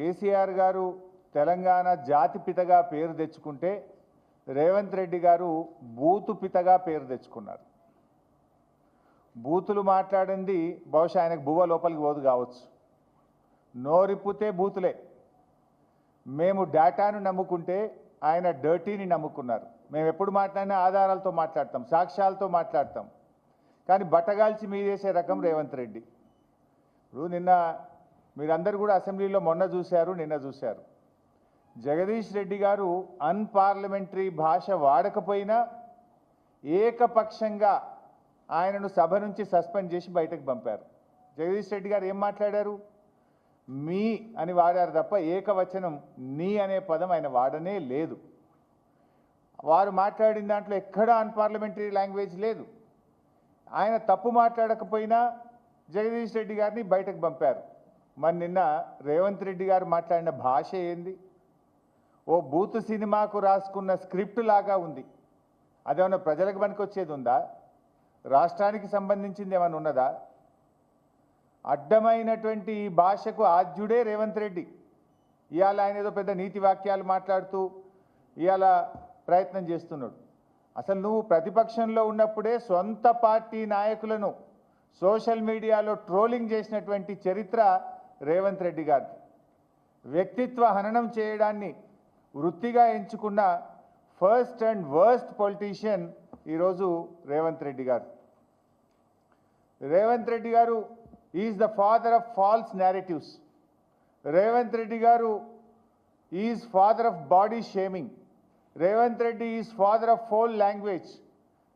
కేసీఆర్ గారు తెలంగాణ జాతిపితగా పేరు తెచ్చుకుంటే రేవంత్ రెడ్డి గారు బూతు పితగా పేరు తెచ్చుకున్నారు. బూతులు మాట్లాడింది బహుశా ఆయనకు బువ్వ లోపలికి పోదు కావచ్చు. నోరిప్పితే బూతులే. మేము డేటాను నమ్ముకుంటే ఆయన డర్టీని నమ్ముకున్నారు. మేము ఎప్పుడు మాట్లాడినా ఆధారాలతో మాట్లాడతాం, సాక్ష్యాలతో మాట్లాడతాం. కానీ బట్టగాల్చి మీదేసే రకం రేవంత్ రెడ్డి. ఇప్పుడు నిన్న మీరందరూ కూడా అసెంబ్లీలో నిన్న చూశారు. జగదీష్ రెడ్డి గారు అన్పార్లమెంటరీ భాష వాడకపోయినా ఏకపక్షంగా ఆయనను సభ నుంచి సస్పెండ్ చేసి బయటకు పంపారు. జగదీష్ రెడ్డి గారు ఏం మాట్లాడారు? మీ అని వాడారు తప్ప ఏకవచనం నీ అనే పదం ఆయన వాడనే లేదు. వారు మాట్లాడిన దాంట్లో ఎక్కడా అన్పార్లమెంటరీ లాంగ్వేజ్ లేదు. ఆయన తప్పు మాట్లాడకపోయినా జగదీష్ రెడ్డి గారిని బయటకు పంపారు. మరి నిన్న రేవంత్ రెడ్డి గారు మాట్లాడిన భాష ఏంది? ఓ బూతు సినిమాకు రాసుకున్న స్క్రిప్ట్ లాగా ఉంది. అదేమన్నా ప్రజలకు పనికొచ్చేది ఉందా? రాష్ట్రానికి సంబంధించింది ఏమైనా ఉన్నదా? అడ్డమైనటువంటి ఈ భాషకు ఆద్యుడే రేవంత్ రెడ్డి. ఇవాళ ఆయన ఏదో పెద్ద నీతి వాక్యాలు మాట్లాడుతూ ఇవాళ ప్రయత్నం చేస్తున్నాడు. అసలు నువ్వు ప్రతిపక్షంలో ఉన్నప్పుడే సొంత పార్టీ నాయకులను సోషల్ మీడియాలో ట్రోలింగ్ చేసినటువంటి చరిత్ర రేవంత్ రెడ్డి గారిది. వ్యక్తిత్వ హననం చేయడాన్ని వృత్తిగా ఎంచుకున్న ఫస్ట్ అండ్ వర్స్ట్ పొలిటీషియన్ ఈరోజు రేవంత్ రెడ్డి గారు. Revanth Reddy garu is the father of false narratives. Revanth Reddy garu is father of body shaming. Revanth Reddy is father of foul language.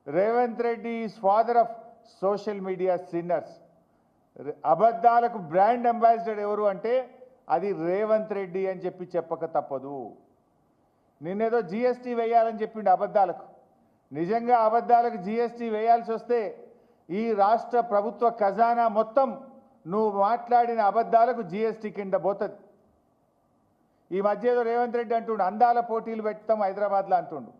Revanth Reddy is father of social media sinners. అబద్ధాలకు బ్రాండ్ అంబాసిడర్ ఎవరు అంటే అది రేవంత్ రెడ్డి అని చెప్పక తప్పదు. నిన్నేదో జిఎస్టీ వేయాలని చెప్పిండు అబద్ధాలకు. నిజంగా అబద్ధాలకు జిఎస్టీ వేయాల్సి వస్తే ఈ రాష్ట్ర ప్రభుత్వ ఖజానా మొత్తం నువ్వు మాట్లాడిన అబద్ధాలకు జిఎస్టీ కింద పోతుంది. ఈ మధ్య ఏదో రేవంత్ రెడ్డి అంటుండు అందాల పోటీలు పెడతాం హైదరాబాద్లో అంటుండు.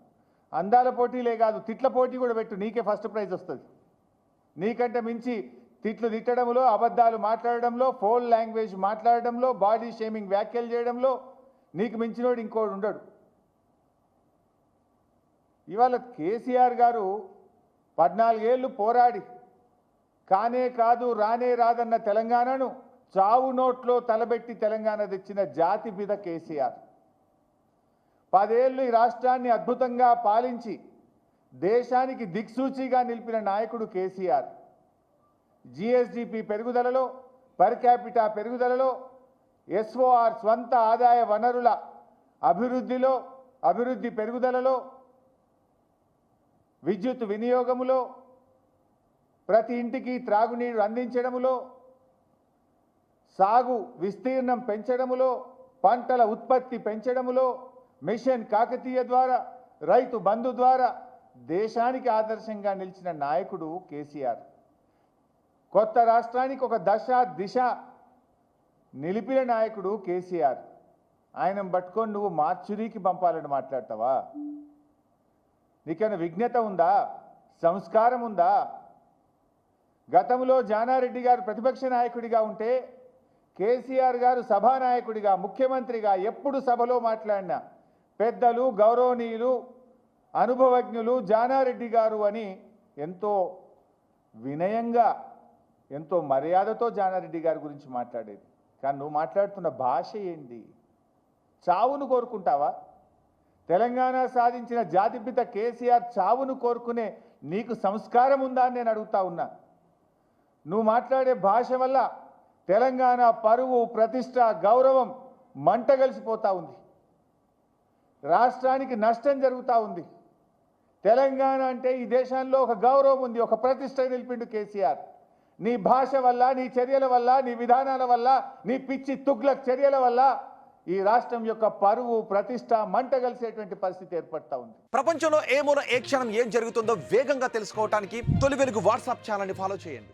అందాల పోటీలే కాదు, తిట్ల పోటీ కూడా పెట్టు, నీకే ఫస్ట్ ప్రైజ్ వస్తుంది. నీకంటే మించి తిట్లు తిట్టడంలో, అబద్ధాలు మాట్లాడడంలో, ఫోల్ లాంగ్వేజ్ మాట్లాడడంలో, బాడీ షేమింగ్ వ్యాఖ్యలు చేయడంలో నీకు మించినోడు ఇంకోడు ఉండడు. ఇవాళ కేసీఆర్ గారు 14 ఏళ్ళు పోరాడి కానే కాదు రానే రాదన్న తెలంగాణను చావు నోట్లో తలబెట్టి తెలంగాణ తెచ్చిన జాతిపిత కేసీఆర్. 10 ఏళ్ళు ఈ రాష్ట్రాన్ని అద్భుతంగా పాలించి దేశానికి దిక్సూచిగా నిలిపిన నాయకుడు కేసీఆర్. జిఎస్డిపి పెరుగుదలలో, పర్ క్యాపిటా పెరుగుదలలో, ఎస్ఓఆర్ స్వంత ఆదాయ వనరుల అభివృద్ధి పెరుగుదలలో, విద్యుత్ వినియోగములో, ప్రతి ఇంటికి త్రాగునీరు అందించడములో, సాగు విస్తీర్ణం పెంచడములో, పంటల ఉత్పత్తి పెంచడములో, మిషన్ కాకతీయ ద్వారా, రైతు బంధు ద్వారా దేశానికి ఆదర్శంగా నిలిచిన నాయకుడు కేసీఆర్. కొత్త రాష్ట్రానికి ఒక దిశ నిలిపిన నాయకుడు కేసీఆర్. ఆయనను పట్టుకొని నువ్వు మార్చురీకి పంపాలని మాట్లాడతావా? నీకైనా విజ్ఞత ఉందా? సంస్కారం ఉందా? గతంలో జానారెడ్డి గారు ప్రతిపక్ష నాయకుడిగా ఉంటే కేసీఆర్ గారు సభానాయకుడిగా, ముఖ్యమంత్రిగా ఎప్పుడు సభలో మాట్లాడినా పెద్దలు, గౌరవనీయులు, అనుభవజ్ఞులు జానారెడ్డి గారు అని ఎంతో వినయంగా, ఎంతో మర్యాదతో జానారెడ్డి గారి గురించి మాట్లాడేది. కానీ నువ్వు మాట్లాడుతున్న భాష ఏంటి? చావును కోరుకుంటావా? తెలంగాణ సాధించిన జాతిపిత కేసీఆర్ చావును కోరుకునే నీకు సంస్కారం ఉందా అని నేను అడుగుతా ఉన్నా. నువ్వు మాట్లాడే భాష వల్ల తెలంగాణ పరువు, ప్రతిష్ట, గౌరవం మంటగలిసిపోతూ ఉంది. రాష్ట్రానికి నష్టం జరుగుతూ ఉంది. తెలంగాణ అంటే ఈ దేశంలో ఒక గౌరవం ఉంది, ఒక ప్రతిష్ట నిలిపిండు కేసీఆర్. నీ భాష వల్ల, నీ చర్యల వల్ల, నీ విధానాల వల్ల, నీ పిచ్చి తుగ్లక్ చర్యల వల్ల ఈ రాష్ట్రం యొక్క పరువు, ప్రతిష్ట మంటగలిసేటువంటి పరిస్థితి ఏర్పడతా ఉంది. ప్రపంచంలో ఏ మూల ఏ క్షణం ఏం జరుగుతుందో వేగంగా తెలుసుకోవడానికి తొలి వెలుగు వాట్సాప్ ఛానల్ని ఫాలో చేయండి.